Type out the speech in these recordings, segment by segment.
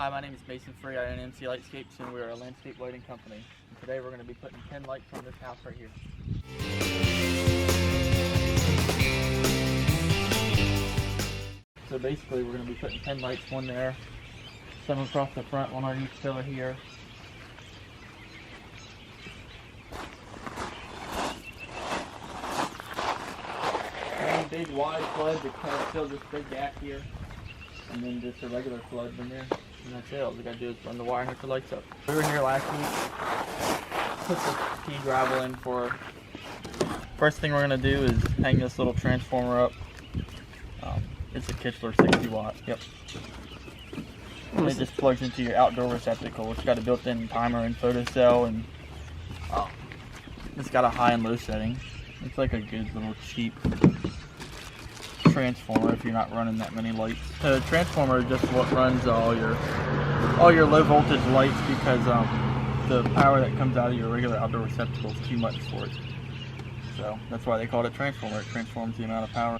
Hi, my name is Mason Free. I own MC Lightscapes and we're a landscape lighting company. And today we're going to be putting 10 lights on this house right here. So basically we're going to be putting 10 lights, one there, some across the front, one on each pillar here. And a big wide flood to kind of fill this big gap here. And then just a regular flood in there. And that's it. All we gotta do is run the wire and hook the lights up. We were here last week. Put the pea gravel in for. First thing we're gonna do is hang this little transformer up. It's a Kichler 60 watt. Yep. And it just plugs into your outdoor receptacle. It's got a built-in timer and photocell, and it's got a high and low setting. It's like a good little cheap transformer if you're not running that many lights. The transformer is just what runs all your low voltage lights, because the power that comes out of your regular outdoor receptacle is too much for it. So that's why they call it a transformer. It transforms the amount of power.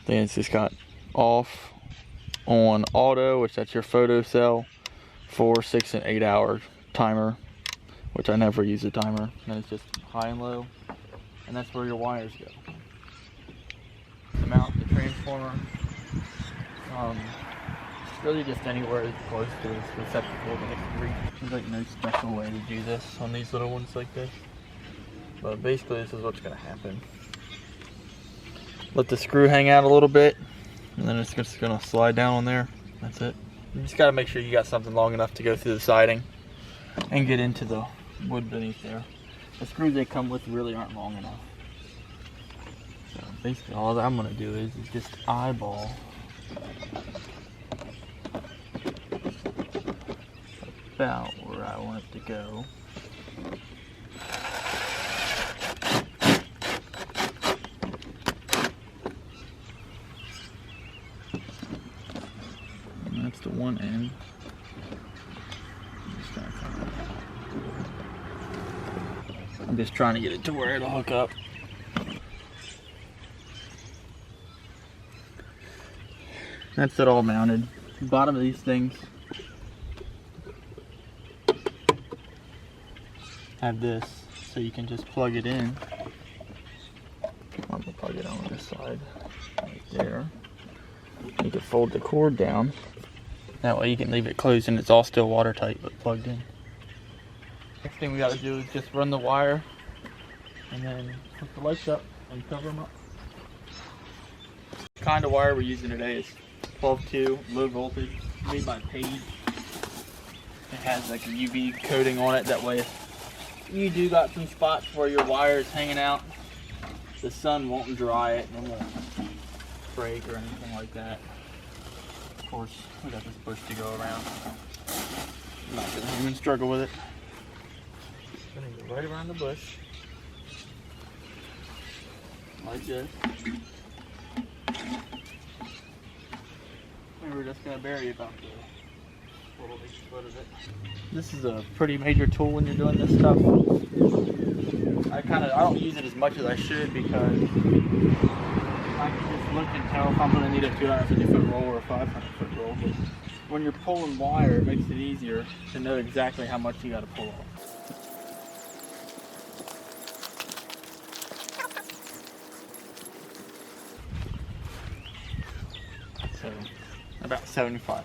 Then it's just got off, on auto, which that's your photo cell, 4, 6, and 8 hour timer, which I never use a timer. And then it's just high and low, and that's where your wires go. Mount the transformer, really just anywhere as close to this receptacle that it can reach. There's like no special way to do this on these little ones like this, but basically this is what's going to happen. Let the screw hang out a little bit, and then it's just going to slide down on there. That's it. You just got to make sure you got something long enough to go through the siding and get into the wood beneath there. The screws they come with really aren't long enough. So basically all that I'm going to do is just eyeball about where I want it to go. And that's the one end. I'm just trying to get it to where it'll hook up. That's it all mounted. The bottom of these things have this, so you can just plug it in. I'm gonna plug it on this side, right there. You can fold the cord down. That way you can leave it closed and it's all still watertight but plugged in. Next thing we gotta do is just run the wire and then hook the lights up and cover them up. The kind of wire we're using today is 12-2, low voltage, made by Page. It has like a UV coating on it, that way if you do got some spots where your wire is hanging out, the sun won't dry it and it won't break or anything like that. Of course, we got this bush to go around. I'm not gonna even struggle with it. Gonna go right around the bush, like this. And we're just gonna bury about the little inch foot of it. This is a pretty major tool when you're doing this stuff. I don't use it as much as I should, because I can just look and tell if I'm gonna need a 250-foot roll or a 500-foot roll. But when you're pulling wire, it makes it easier to know exactly how much you gotta pull off. So, about 75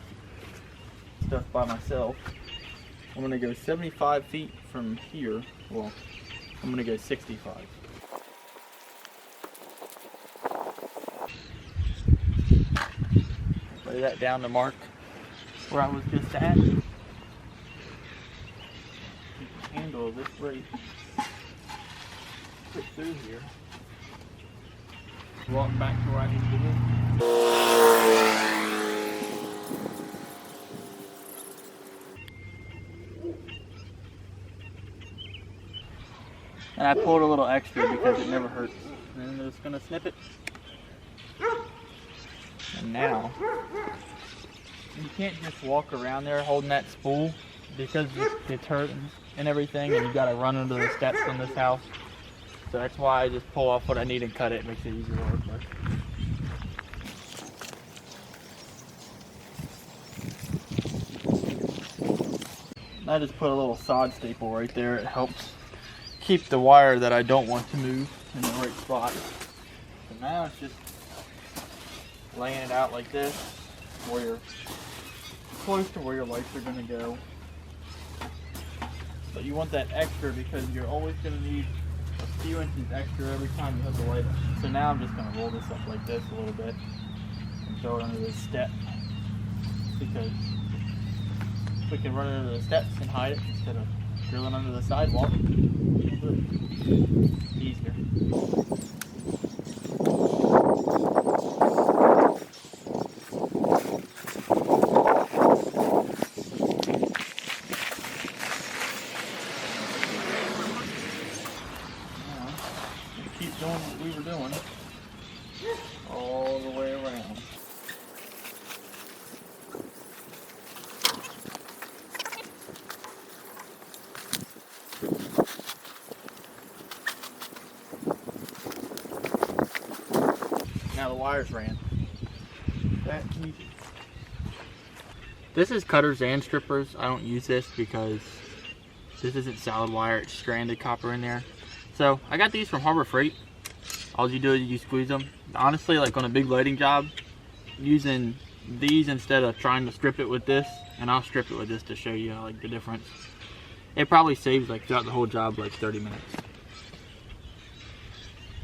stuff by myself. I'm gonna go 75 feet from here. Well, I'm gonna go 65. Lay that down to mark where I was just at. Keep the handle this way. Put through here. Walk back to where I need to go. And I pulled a little extra because it never hurts. And I'm just gonna snip it. And now, you can't just walk around there holding that spool, because it's hurt and everything, and you gotta run under the steps in this house. So that's why I just pull off what I need and cut it. It makes it easier to work with. I just put a little sod staple right there. It helps keep the wire that I don't want to move in the right spot. So now it's just laying it out like this, where you're close to where your lights are going to go. But you want that extra because you're always going to need a few inches extra every time you hook the light up. So now I'm just going to roll this up like this a little bit and throw it under this step, because we can run it under the steps and hide it instead of drilling under the sidewalk. Easier. Keep doing what we were doing all the way around. Now the wires ran. That easy. This is cutters and strippers. I don't use this because this isn't solid wire, it's stranded copper in there. So I got these from Harbor Freight. All you do is you squeeze them. Honestly, like on a big lighting job, using these instead of trying to strip it with this, and I'll strip it with this to show you like the difference. It probably saves like throughout the whole job like 30 minutes.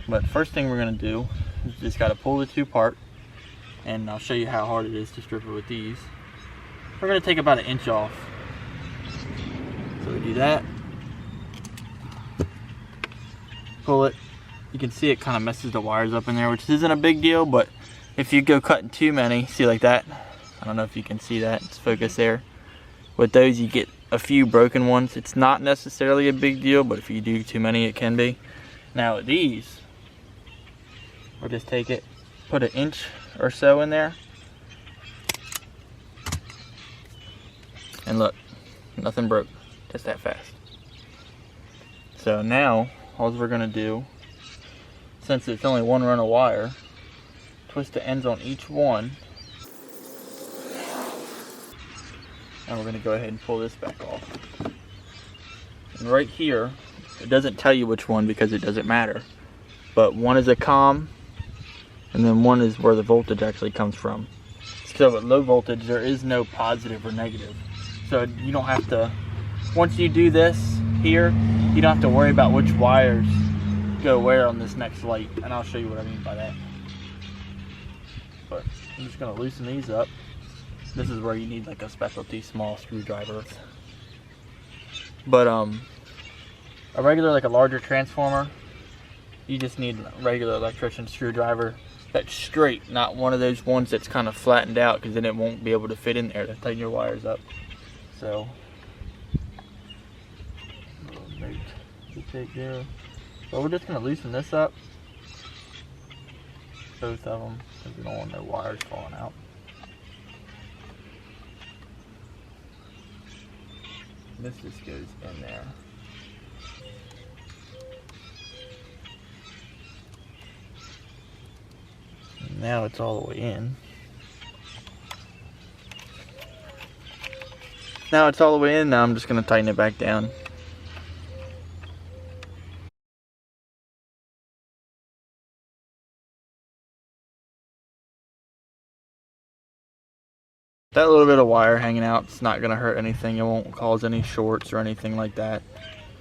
But first thing we're gonna do is just gotta pull the two apart, and I'll show you how hard it is to strip it with these. We're gonna take about 1 inch off. So we do that. Pull it. You can see it kind of messes the wires up in there, which isn't a big deal, but if you go cutting too many, see like that, I don't know if you can see that, it's focused there. With those you get a few broken ones. It's not necessarily a big deal, but if you do too many it can be. Now with these, we'll just take it, put 1 inch or so in there, and look, nothing broke, just that fast. So now all we're gonna do, since it's only one run of wire, twist the ends on each one, and we're gonna go ahead and pull this back off. And right here, it doesn't tell you which one because it doesn't matter, but one is a comm, and then one is where the voltage actually comes from. So at low voltage, there is no positive or negative. So you don't have to, once you do this here, you don't have to worry about which wires go where on this next light, and I'll show you what I mean by that. But I'm just gonna loosen these up. This is where you need like a specialty small screwdriver. But a regular, like a larger transformer, you just need a regular electrician screwdriver that's straight, not one of those ones that's kind of flattened out, because then it won't be able to fit in there to tighten your wires up. So to take there. But we're just going to loosen this up, both of them, because we don't want no wires falling out. This just goes in there. And now it's all the way in. Now it's all the way in, now I'm just going to tighten it back down. That little bit of wire hanging out, it's not going to hurt anything. It won't cause any shorts or anything like that.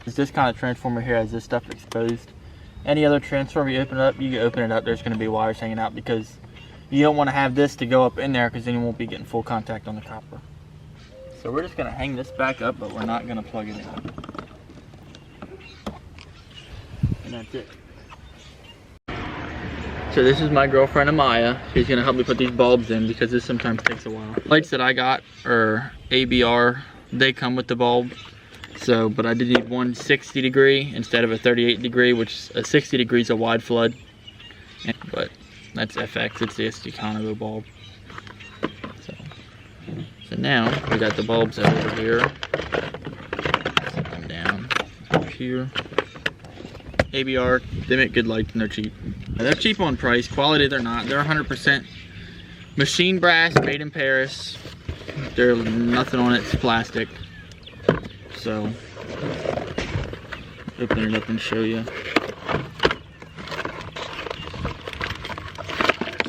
This kind of transformer here has this stuff exposed. Any other transformer you open it up, you can open it up, there's going to be wires hanging out, because you don't want to have this to go up in there, because then you won't be getting full contact on the copper. So we're just going to hang this back up, but we're not going to plug it in. And that's it. So this is my girlfriend Amaya. She's gonna help me put these bulbs in because this sometimes takes a while. Lights that I got are ABR. They come with the bulb. So, but I did need one 60 degree instead of a 38 degree, which a 60 degree is a wide flood. But that's FX. It's the Economo bulb. So now we got the bulbs over here. Set them down up here. ABR, they make good lights and they're cheap. They're cheap on price, quality they're not. They're 100% machine brass, made in Paris. There's nothing on it, it's plastic. So open it up and show you.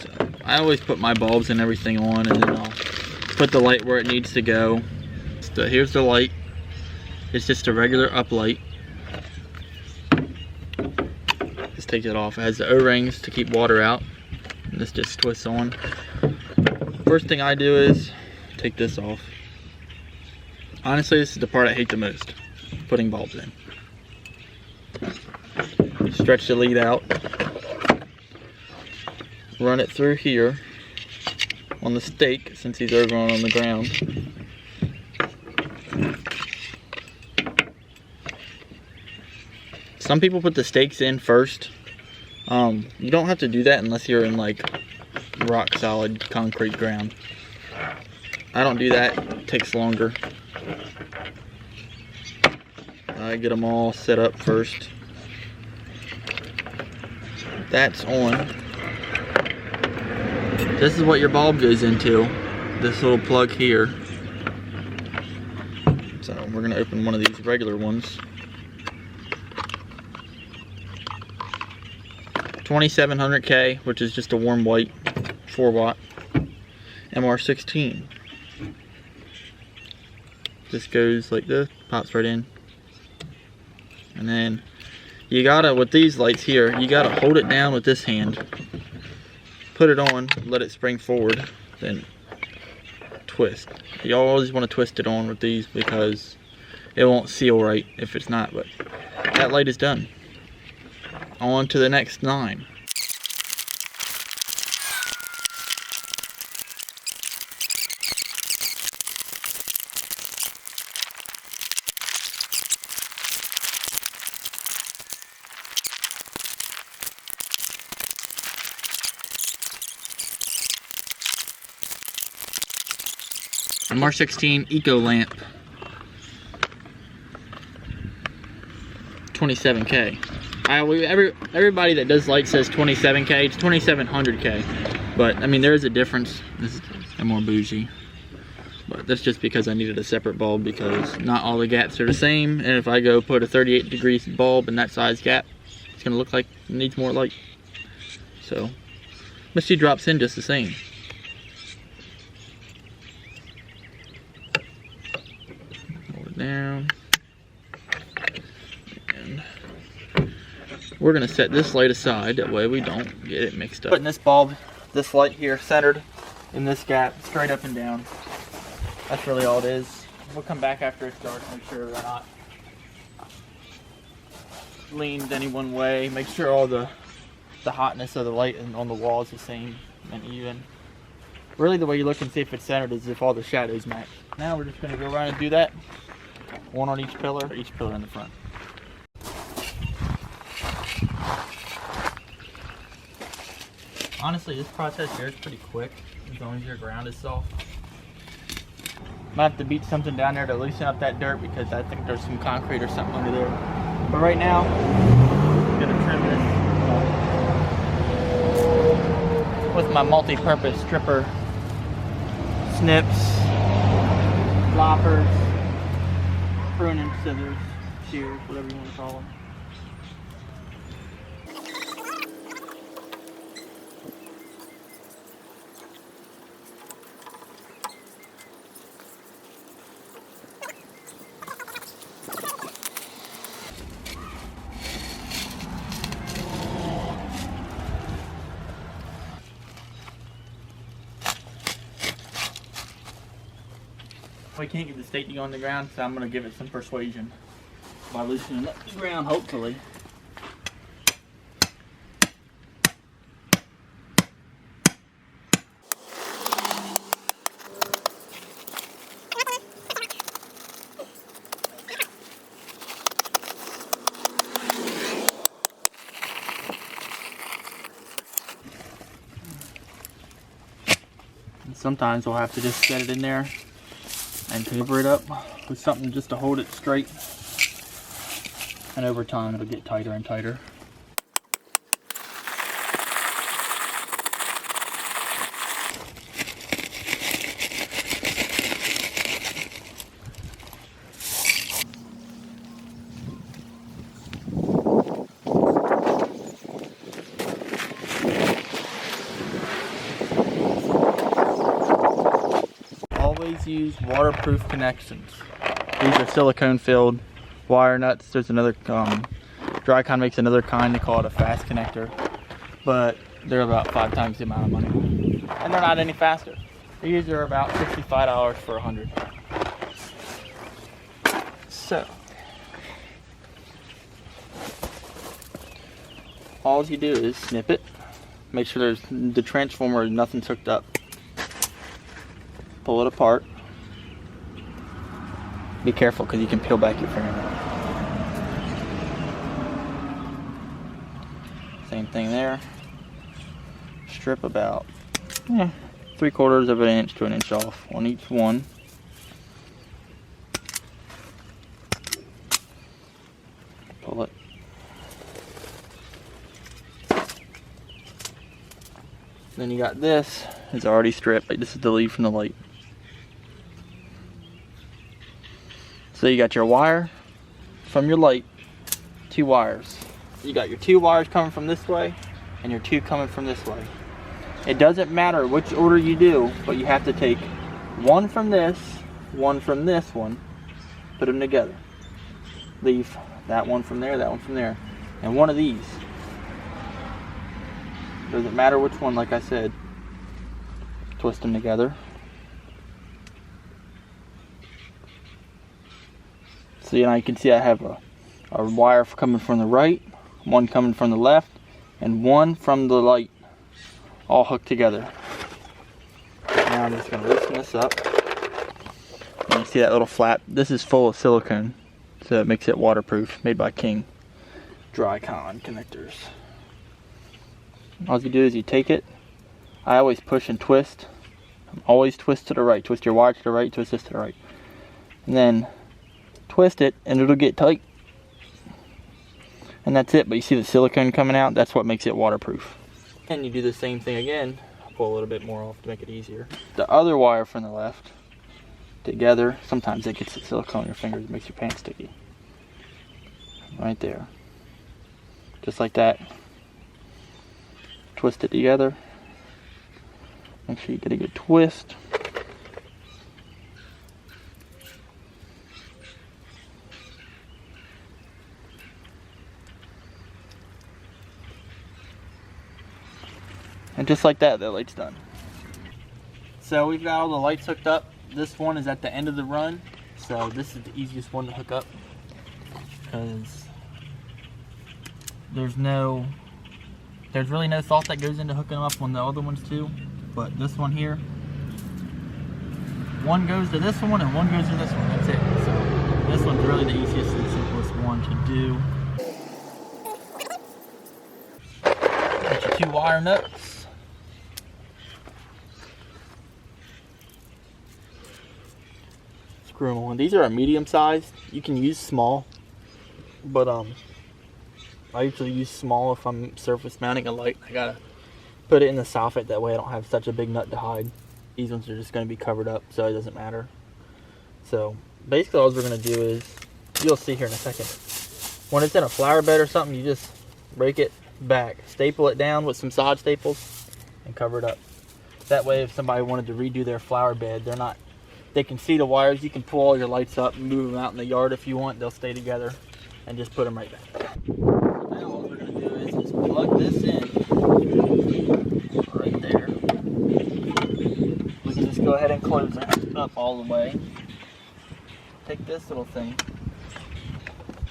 So I always put my bulbs and everything on, and then I'll put the light where it needs to go. So here's the light. It's just a regular up light. Just take it off. It has the O-rings to keep water out. And this just twists on. First thing I do is take this off. Honestly, this is the part I hate the most, putting bulbs in. Stretch the lead out. Run it through here on the stake, since he's over on the ground. Some people put the stakes in first. You don't have to do that unless you're in like rock solid concrete ground. I don't do that, it takes longer. I get them all set up first. That's on. This is what your bulb goes into, this little plug here. So we're gonna open one of these regular ones. 2700K, which is just a warm white 4-watt MR16. This goes like this, pops right in. And then you gotta, with these lights here, you gotta hold it down with this hand, put it on, let it spring forward, then twist. You always want to twist it on with these because it won't seal right if it's not. But that light is done. On to the next 9. MR16 Eco Lamp, 27K. Everybody that does light says 27K. It's 2700K, but I mean there is a difference. This is more bougie, but that's just because I needed a separate bulb because not all the gaps are the same. And if I go put a 38 degrees bulb in that size gap, it's gonna look like it needs more light. So Misty drops in just the same. Down, and we're gonna set this light aside, that way we don't get it mixed up. Putting this bulb, this light here, centered in this gap, straight up and down. That's really all it is. We'll come back after it's dark, make sure they're not leaned any one way. Make sure all the hotness of the light on the wall is the same and even. Really the way you look and see if it's centered is if all the shadows match. Now we're just gonna go around and do that. One on each pillar in the front. Honestly, this process here is pretty quick, as long as your ground is soft. Might have to beat something down there to loosen up that dirt because I think there's some concrete or something under there. But right now, I'm gonna trim this with my multi-purpose stripper, snips, loppers, pruning scissors, shears, whatever you want to call them. We can't get the stake to go on the ground, so I'm going to give it some persuasion by loosening up the ground, hopefully. And sometimes we'll have to just set it in there and taper it up with something just to hold it straight, and over time it'll get tighter and tighter. use waterproof connections. These are silicone filled wire nuts. There's another, Drycon makes another kind, they call it a fast connector. But they're about 5 times the amount of money. And they're not any faster. These are about $65 for 100. So, all you do is snip it. Make sure there's the transformer, nothing's hooked up. Pull it apart. Be careful because you can peel back your fingernail. Same thing there. Strip about 3/4 of an inch to an inch off on each one. Pull it. Then you got this, it's already stripped. Like, this is the lead from the light. So you got your wire from your light, 2 wires. You got your 2 wires coming from this way and your 2 coming from this way. It doesn't matter which order you do, but you have to take one from this one, put them together. Leave that one from there, and one of these. Doesn't matter which one, like I said. Twist them together. So now you can see I have a wire coming from the right, one coming from the left, and one from the light, all hooked together. Now I'm just going to loosen this up. And you see that little flap? This is full of silicone, so it makes it waterproof, made by King. Drycon connectors. All you do is you take it. I always push and twist. Always twist to the right. Twist your wire to the right, twist this to the right. And then twist it and it'll get tight. And that's it. But you see the silicone coming out? That's what makes it waterproof. And you do the same thing again. I'll pull a little bit more off to make it easier. The other wire from the left together. Sometimes it gets the silicone on your fingers. It makes your pants sticky. Right there. Just like that. Twist it together. Make sure you get a good twist. And just like that, the light's done. So we've got all the lights hooked up. This one is at the end of the run, so this is the easiest one to hook up because there's really no thought that goes into hooking them up on the other ones too. But this one here, one goes to this one and one goes to this one. That's it. So this one's really the easiest and simplest one to do. Got your 2 wire nuts. Screw them on. These are a medium size. You can use small, but I usually use small if I'm surface mounting a light. I gotta put it in the soffit, that way I don't have such a big nut to hide. These ones are just going to be covered up, so it doesn't matter. So basically all we're going to do is, you'll see here in a second, when it's in a flower bed or something, you just break it back, staple it down with some sod staples, and cover it up. That way if somebody wanted to redo their flower bed, they can see the wires. You can pull all your lights up and move them out in the yard if you want. They'll stay together, and just put them right back. Now all we're going to do is just plug this in right there. We can just go ahead and close it up all the way. Take this little thing,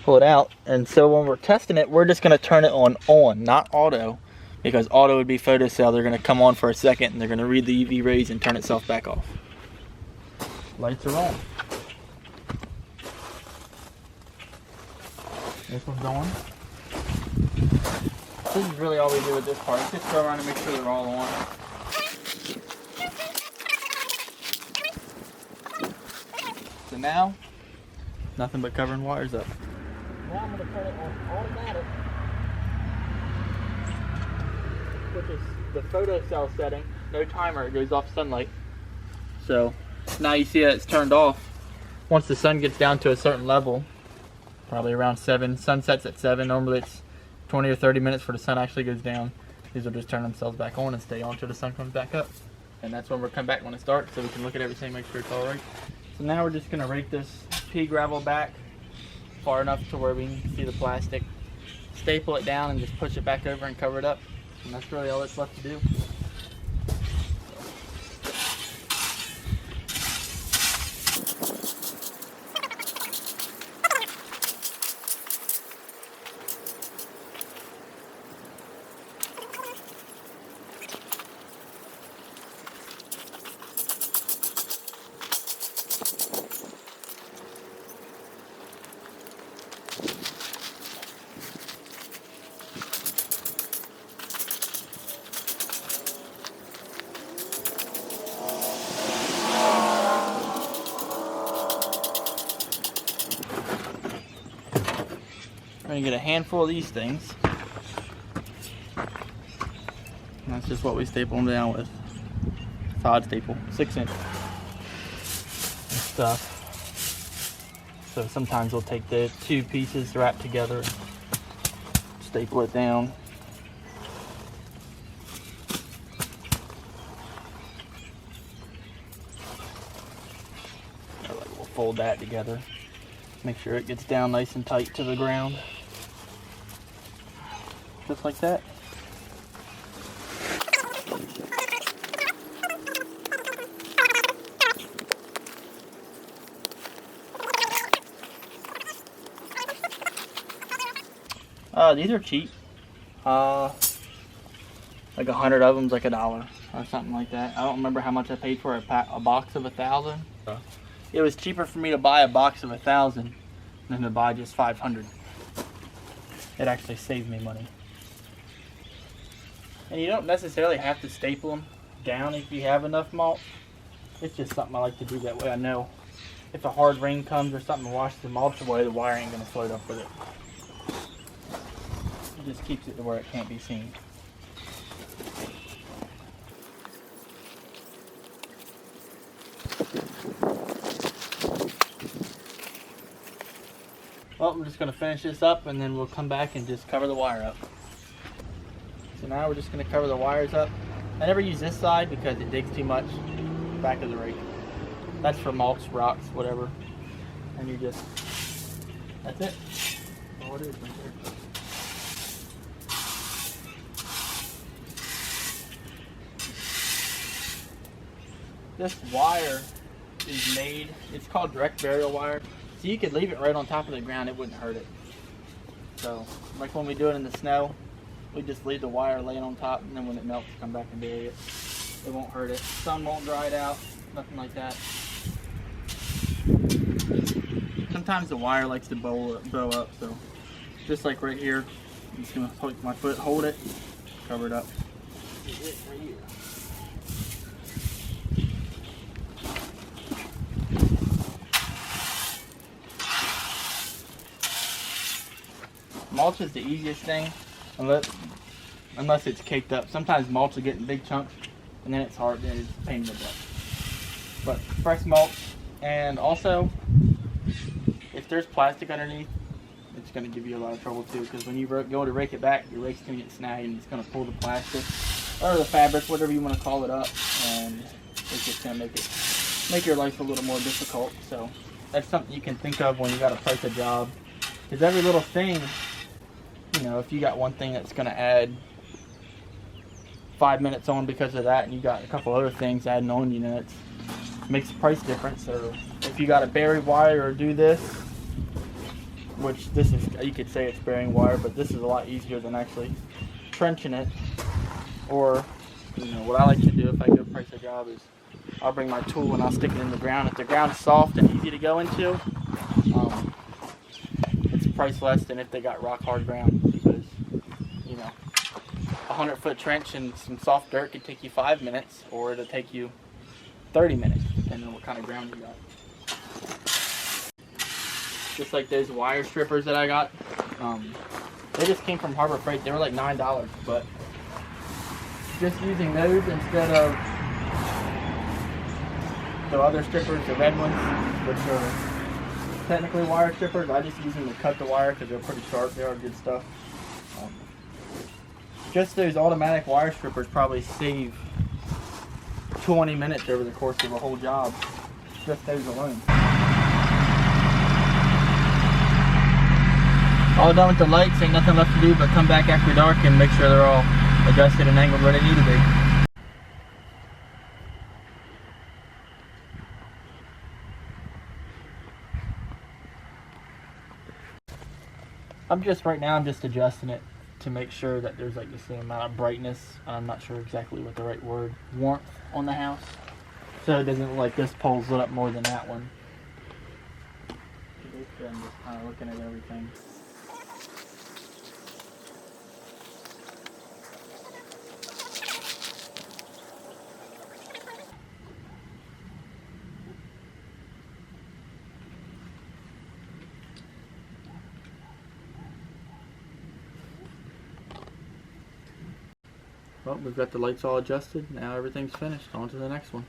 pull it out, and so when we're testing it, we're just going to turn it on, not auto, because auto would be photocell. They're going to come on for a second and they're going to read the UV rays and turn itself back off. Lights are on. This one's on. This is really all we do with this part. Just go around and make sure they're all on. So now, nothing but covering wires up. Now I'm going to turn it on automatic, which is the photocell setting. No timer, it goes off sunlight. So now you see that it's turned off. Once the sun gets down to a certain level, probably around 7, sun sets at 7, normally it's 20 or 30 minutes before the sun actually goes down. These will just turn themselves back on and stay on until the sun comes back up. and that's when we're coming back when it starts, so we can look at everything, make sure it's all right. So now we're just gonna rake this pea gravel back far enough to where we can see the plastic, staple it down, and just push it back over and cover it up. And that's really all that's left to do. We're gonna get a handful of these things. And that's just what we staple them down with. Sod staple, 6-inch and stuff. So sometimes we'll take the 2 pieces wrapped together, staple it down. Or like we'll fold that together. Make sure it gets down nice and tight to the ground. Just like that. These are cheap. Like 100 of them's like $1 or something like that. I don't remember how much I paid for a box of 1,000. It was cheaper for me to buy a box of 1,000 than to buy just 500. It actually saved me money. And you don't necessarily have to staple them down if you have enough mulch. It's just something I like to do that way. I know if a hard rain comes or something washes the mulch away, the wire ain't gonna float up with it. It just keeps it to where it can't be seen. Well, I'm just going to finish this up and then we'll come back and just cover the wire up. So now we're just going to cover the wires up. I never use this side because it digs too much, back of the rake. That's for mulch, rocks, whatever. And you just, that's it. All it is right there. This wire is made, it's called direct burial wire. So you could leave it right on top of the ground, it wouldn't hurt it. So, like when we do it in the snow, we just leave the wire laying on top, and then when it melts, come back and bury it. It won't hurt it. Sun won't dry it out, nothing like that. Sometimes the wire likes to bow up, so just like right here, I'm just gonna take my foot, hold it, cover it up. This is it right here. Mulch is the easiest thing, unless it's caked up. Sometimes mulch will get in big chunks, and then it's hard, then it's a pain in the butt. But fresh mulch, and also, if there's plastic underneath, it's going to give you a lot of trouble too, because when you go to rake it back, your rake's going to get snagged, and it's going to pull the plastic, or the fabric, whatever you want to call it up, and it's just going to make your life a little more difficult. So that's something you can think of when you got to price a job, because every little thing, you know, if you got one thing that's going to add 5 minutes on because of that, and you got a couple other things adding on, you know, it makes the price difference. Or if you got to bury wire or do this, which this is, you could say it's burying wire, but this is a lot easier than actually trenching it. Or, you know, what I like to do if I go price a job is I'll bring my tool and I'll stick it in the ground. If the ground's soft and easy to go into, price less than if they got rock hard ground, because, you know, a 100-foot trench and some soft dirt could take you 5 minutes, or it'll take you 30 minutes, depending on what kind of ground you got. Just like those wire strippers that I got, they just came from Harbor Freight. They were like $9, but just using those instead of the other strippers, the red ones, which are technically wire strippers, I just use them to cut the wire because they're pretty sharp. They are good stuff. Just those automatic wire strippers probably save 20 minutes over the course of a whole job. Just those alone. All done with the lights, ain't nothing left to do but come back after dark and make sure they're all adjusted and angled where they need to be. I'm just adjusting it to make sure that there's like the same amount of brightness. I'm not sure exactly what the right word, warmth on the house. So it doesn't look like this pole's lit up more than that one. I'm just kind of looking at everything. Well, we've got the lights all adjusted. Now everything's finished. On to the next one.